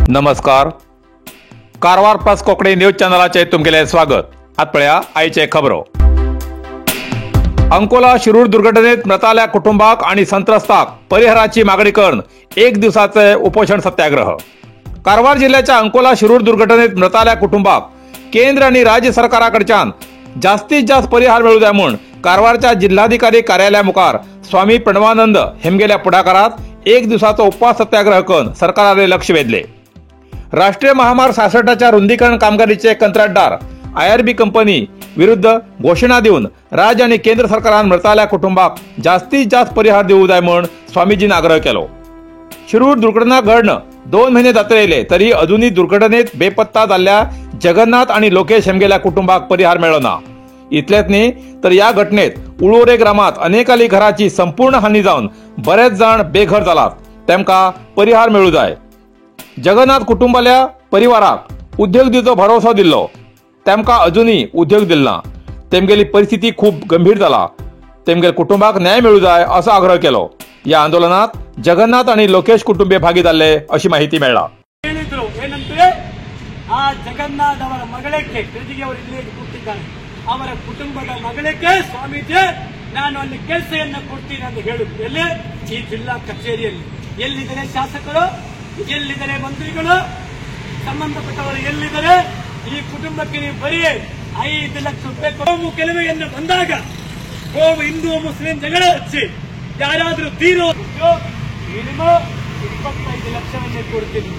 नमस्कार. Karwar plus Konkani news चॅनलाचे तुमगेले स्वागत. आत पळया आयचे खबरो. अंकोला शिरूर दुर्घटनेत मृताल्या कुटुंबाक आणि संत्रस्ताक परिहाराची मागणी करून एक दिवसाचे उपोषण सत्याग्रह. कारवार जिल्ह्याच्या अंकोला शिरूर दुर्घटनेत मृताल्या कुटुंबाक केंद्र आणि राज्य सरकाराकडच्यान जास्तीत जास्त परिहार मिळू द्या म्हणून कारवारच्या जिल्हाधिकारी कार्यालयामुखार स्वामी प्रणवानंद हेमगेल्या पुढाकारात एक दिवसाचा उपवास सत्याग्रह करून सरकाराने लक्ष वेधले. राष्ट्रीय महामार्ग 66च्या रुंदीकरण कामगारीचे कंत्राटदार IRB कंपनी विरुद्ध घोषणा देऊन राज्य आणि केंद्र सरकारान मृताल्या कुटुंबाक जास्तीत जास्त परिहार देऊ जाय म्हणून स्वामीजींनी आग्रह केलो. शिरूर दुर्घटना घडणं 2 महिने जातले तरी अजूनही दुर्घटनेत बेपत्ता झालेल्या जगन्नाथ आणि लोकेश हेमगेल्या कुटुंबाक परिहार मिळलो ना. इतलेच न्ही तर या घटनेत उळवरे ग्रामात अनेकाली घराची संपूर्ण हानी जाऊन बरेच जण बेघर जालात. तेमका परिहार मिळू जाय. जगन्नाथ कुटुंबाल्या परिवाराक उद्योग दिवचो भरोसो दिल्लो. तेमका अजूनही उद्योग दिलना. तेमगेली परिस्थिती खूप गंभीर जाला. तेमगेल कुटुंबाक न्याय मिळू जाय असो आग्रह केलो. या आंदोलनात जगन्नाथ आणि लोकेश कुटुंबीय भागी झाले अशी माहिती मिळाला. ಜಗನ್ನಾಥ್ ಅವರ ಮಗಳಿಗೆ ಕೃತಿಗೆ ಅವರು ಇಲ್ಲಿ ಕೊಟ್ಟಿದ್ದಾರೆ. ಅವರ ಕುಟುಂಬದ ಮಗಳಿಗೆ ಸ್ವಾಮೀಜಿ ನಾನು ಅಲ್ಲಿ ಕೆಲಸವನ್ನು ಕೊಡ್ತೀನಿ ಅಂತ ಹೇಳಿದ್ರು. ಎಲ್ಲಿ? ಈ ಜಿಲ್ಲಾ ಕಚೇರಿಯಲ್ಲಿ. ಎಲ್ಲಿದ್ದಾರೆ ಶಾಸಕರು, ಎಲ್ಲಿದ್ದಾರೆ ಮಂತ್ರಿಗಳು, ಸಂಬಂಧಪಟ್ಟವರು ಎಲ್ಲಿದ್ದಾರೆ? ಈ ಕುಟುಂಬಕ್ಕೆ ನೀವು ಬರೀ 5 ಲಕ್ಷ ರೂಪಾಯಿ ಗೋವು ಕೆಲವೆಯನ್ನು ಬಂದಾಗ ಗೋವು ಹಿಂದೂ ಮುಸ್ಲಿಂ ಜಗಳ ಹಚ್ಚಿ ಯಾರಾದ್ರೂ ತೀರೋ ಮಿನಿಮಮ್ 25 ಲಕ್ಷವನ್ನೇ ಕೊಡ್ತೀನಿ.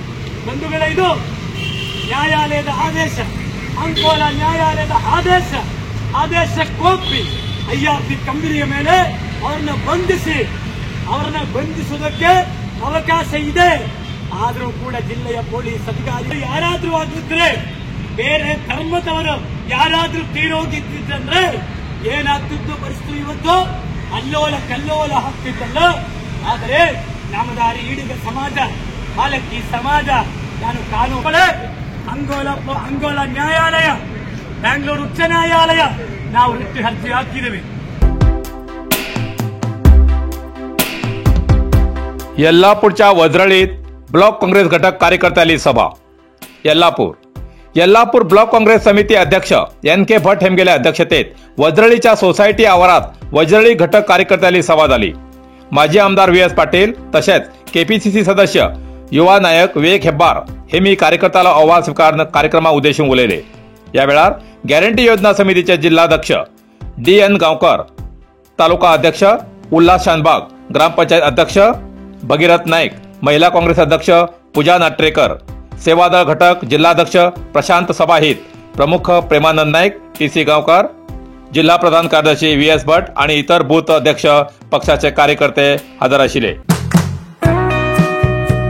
ಬಂಧುಗಳೇ, ಇದು ನ್ಯಾಯಾಲಯದ ಆದೇಶ, ಅಂಕೋಲ ನ್ಯಾಯಾಲಯದ ಆದೇಶಕ್ಕೊಪ್ಪಿ IRB ಕಂಪನಿಯ ಮೇಲೆ ಅವರನ್ನ ಬಂಧಿಸುವುದಕ್ಕೆ ಅವಕಾಶ ಇದೆ. ಆದರೂ ಕೂಡ ಜಿಲ್ಲೆಯ ಪೊಲೀಸ್ ಅಧಿಕಾರಿ ಯಾರಾದ್ರೂ ಆಗಿದ್ರೆ, ಬೇರೆ ಧರ್ಮದವರು ಯಾರಾದ್ರೂ ತೀರೋಗಿದ್ದಂದ್ರೆ ಏನಾಗ್ತಿದ್ದು ಪರಿಸ್ಥಿತಿ ಇವತ್ತು ಅಲ್ಲೋಲ ಕಲ್ಲೋಲ ಆಗ್ತಿದ್ದಲ್ಲ. ಆದರೆ ನಾಮಧಾರಿ ಈಡಿಗ ಸಮಾಜ, ಬಾಲಕಿ ಸಮಾಜ, ನಾನು ಕಾನೂನು ಅಂಗೋಲ ನ್ಯಾಯಾಲಯ, ಬ್ಯಾಂಗ್ಳೂರು ಉಚ್ಚ ನ್ಯಾಯಾಲಯ ನಾವು ರಿಟ್ ಅರ್ಜಿ ಹಾಕಿದ್ದೇವೆ. यल्लापूरच्या वज्रळीत ब्लॉक काँग्रेस घटक कार्यकर्त्यांची सभा. यल्लापूर ब्लॉक काँग्रेस समिती अध्यक्ष NK भट हेमगेल्या अध्यक्षतेत वज्रळीच्या सोसायटी आवारात वज्रळी घटक कार्यकर्त्यांची सभा झाली. माजी आमदार VS पाटील तसेच KPCC सदस्य युवा नायक विवेक हेब्बार हेमी कार्यकर्त्याला अहवाल स्वीकारून कार्यक्रमा उद्देशून उलयले. या वेळार गॅरंटी योजना समितीचे जिल्हाध्यक्ष DN गांवकर, तालुका अध्यक्ष उल्हास शानबाग, ग्रामपंचायत अध्यक्ष भगीरथ नाईक, महिला काँग्रेस अध्यक्ष पूजा नाट्रेकर, सेवादळ घटक जिल्हाध्यक्ष प्रशांत सभाहित, प्रमुख प्रेमानंद नाईक, TC गांवकर, जिल्हा प्रधान कार्यदर्शी VS भट आणि इतर बूथ अध्यक्ष पक्षाचे कार्यकर्ते हजर आशिले.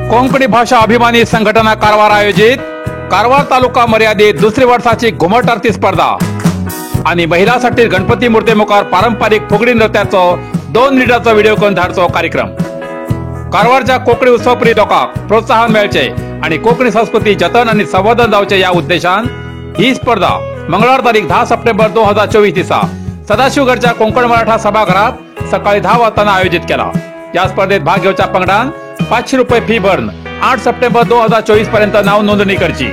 कोंकणी भाषा अभिमानी संघटना कारवार आयोजित कारवार तालुका मर्यादित दुसरी वर्षाची घुमट आरती स्पर्धा आणि महिलांसाठी गणपती मूर्ती मुखार पारंपरिक फुगडी नृत्याचो 2 मिनिटांचो व्हिडिओ करून धाडचो कार्यक्रम. कारवारच्या कोंकणी उत्सवप्रिय लोकांक प्रोत्साहन मेळचे आणि कोंकणी संस्कृती जतन आणि संवर्धन जावचे या उद्देशान ही स्पर्धा मंगळवार तारीख 10 सप्टेंबर 2024 दिसा सदाशिवगडच्या कोंकण मराठा सभागृहात सकाळी 10 वाजता आयोजित केला. या स्पर्धेत भाग घेवच्या पंगडान 500 रुपये फी भरून 8 सप्टेंबर 2024 पर्यंत नाव नोंदणी करची.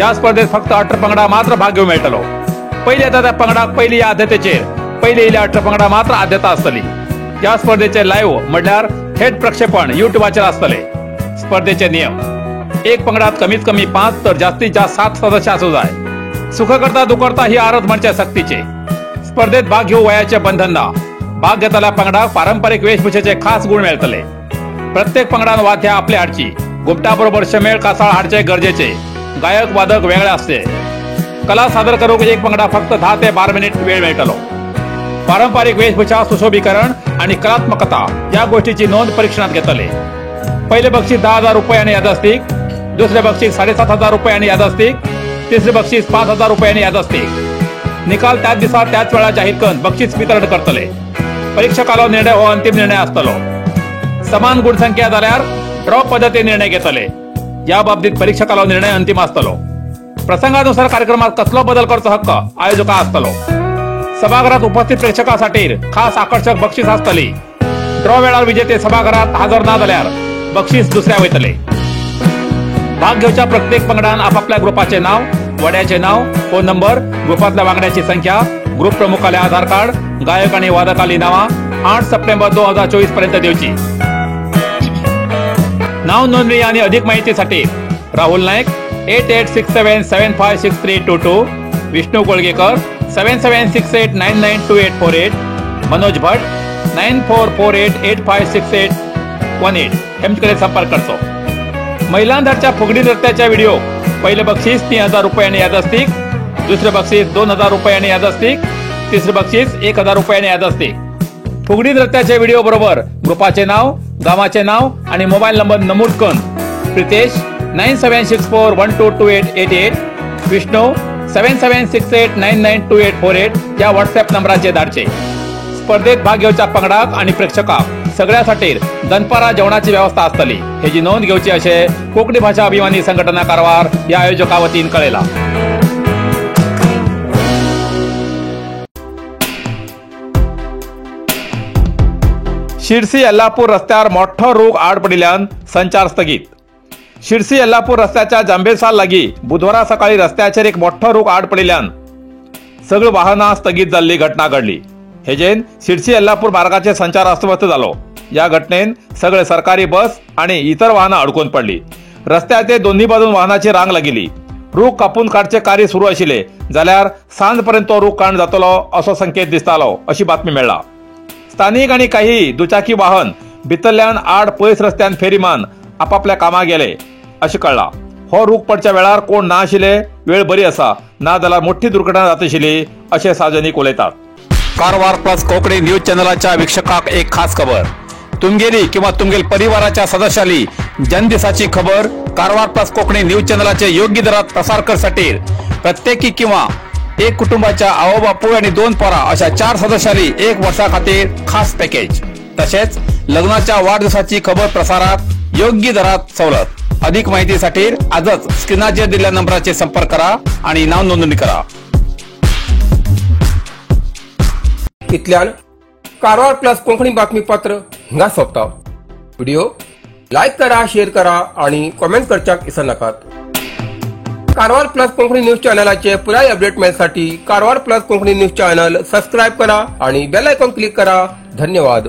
या स्पर्धेत फक्त 18 पंगडा मात्र भाग घेऊ मेळटलो. पहिले येता त्या पंगडाक पहिली या आद्यतेचेर, पहिले येयल्या 18 पंगडा मात्र आद्यता आसतली. या स्पर्धेचे लाईव्ह म्हणल्यार थेट प्रक्षेपण युट्यूबाचेर आसतले. स्पर्धेचे नियम: एक पंगडात कमीत कमी 5 तर जास्तीत जास्त 7 सदस्य असू जाय. सुखकर्ता दुखकर्ता ही आरत म्हणजे सक्तीचे. स्पर्धेत भाग घेऊ वयाचे बंधन ना. भाग घेतलेल्या पंगडाक पारंपरिक वेशभूषेचे खास गुण मेळटले. प्रत्येक पंगडान वाद्य आपल्या हाडची. घुमटाबरोबर शमेळ कासाळ हाडचे गरजेचे. गायक वादक वेगळे असते. कला सादर करूक एक पंगडा फक्त 10 ते 12 मिनिट वेळ मेळटलो. पारंपरिक वेशभूषा, सुशोभीकरण आणि कलात्मकता या गोष्टीची नोंद परीक्षणात घेतले. पहिले बक्षीस 10,000 रुपये आणि यादस्तिक, दुसरे बक्षीस 7,500 रुपये आणि यादस्तिक, तिसरे बक्षीस 5,000 रुपये आणि यादस्तिक. निकाल त्याच दिवसा त्याच वेळा जाहीर करून बक्षीस वितरण करतले. परीक्षकालो निर्णय हो अंतिम निर्णय असतलो. समान गुणसंख्या जाल्यार ड्रॉ पद्धतीने निर्णय घेतले. या बाबतीत परीक्षकालो निर्णय अंतिम असतलो. प्रसंगानुसार कार्यक्रमात कसलो बदल करचो हक्क आयोजका असतलो. सभागृहात उपस्थित प्रेक्षकांसाठी खास आकर्षक बक्षीस आसतली. ड्रॉ वेळार विजेते सभागृहात हजर ना जाल्यार बक्षीस दुसऱ्या वयतले. भाग घेवच्या प्रत्येक पंगडान आपापल्या ग्रुपाचे नाव, वड्याचे नाव, फोन नंबर, ग्रुपातल्या वांगड्याची संख्या, ग्रुप प्रमुखाले आधार कार्ड, गायक आणि वादकाली नावा 8 सप्टेंबर 2024 पर्यंत देवची. नाव नोंदणी आणि अधिक माहितीसाठी राहुल नाईक 8867756322, विष्णू कोळगेकर 7768992848, मनोज भट 9448856818 हेमकडे संपर्क करतो. महिलांधरच्या फुगडी नृत्याच्या व्हिडिओ पहिले बक्षीस 3000 रुपयांनी यादस्तिक, दुसरे बक्षीस 2000 रुपयांनी यादस्तिक, तिसरे बक्षीस 1000 रुपयांनी यादस्तिक. फुगडी नृत्याच्या व्हिडिओ बरोबर ग्रुपाचे नाव, गावाचे नाव आणि मोबाईल नंबर नमूद करून प्रितेश 9764122888, विष्णू 7768992848 या व्हॉट्सअप नंबराचे धाडचे. स्पर्धेत भाग घेवच्या पंगडाक आणि प्रेक्षकाक सगळ्यासाठी दनपारा जेवणाची व्यवस्था असतली हेची नोंद घेवची असे कोकणी भाषा अभिमानी संघटना कारवार या आयोजका वतीन कळयला. शिरसी यल्लापूर रस्त्यावर मोठो रोग आड पडिल्ल्यान संचार स्थगित. शिरसी यल्लापूर रस्त्याच्या जांबेसाल लागीं बुधवारा सकाळी रस्त्याचेर एक मोठो रोग आड पडिल्ल्यान सगळी वाहनां स्थगित जाल्ली घटना घडली. हेजेन शिरसी यल्लापूर मार्गाचे संचार अस्तव्यस्त जालो. या घटनेन सगळे सरकारी बस आणि इतर वाहनां अडकून पडली. रस्त्याचे दोन्ही बाजून वाहनाची रांग लागिल्ली. रूख कापून काडचे कार्य सुरू आशिल्ले जाल्यार सांज पर्यंत तो रूख काण जातलो असो संकेत दिसतालो अशी बातमी मेळ्ळा. स्थानिक आणि काही दुचाकी वाहन भितरल्यान आड पयस रस्त्यान फेरी मान आपापल्या कामाक गेले अशें कळला. हो रूख पडच्या वेळार कोण ना आशिल्ले, वेळ बरी आसा, ना जाल्यार मोठी दुर्घटना जात आशिल्ली अशें सार्वजनीक उलयतात. कारवार प्लस कोंकणी न्यूज चॅनलाच्या वीक्षकाक एक खास खबर. तुमगेली किंवा तुमगेल परिवाराच्या सदस्याली जनदिसाची खबर कारवार प्लस कोंकणी न्यूज चॅनलाचे योग्य दरात प्रसार करसाठी प्रत्येकी किंवा एक कुटुंबाच्या आवो बापू आणि 2 पोरां अशा 4 सदस्यांनी 1 वर्षा खातीर खास पॅकेज. तसेच लग्नाच्या वाढदिवसाची खबर प्रसारात योग्य दरात सवलत. अधिक माहितीसाठी आजच स्क्रीनाचेर दिलेल्या नंबराचे संपर्क करा आणि नाव नोंदणी करा. इतल्यान कारवार प्लस कोंकणी बातमीपत्र हिंगा सोंपता. व्हिडिओ लाईक करा, शेअर करा आणि कमेंट करच्याक विसरू नाकात. कारवार प्लस कोंकणी न्यूज चॅनलाचे पुराय अपडेट मेळसाठी Karwar plus Konkani news channel subscribe करा आणि बेल आयकॉन क्लिक करा. धन्यवाद.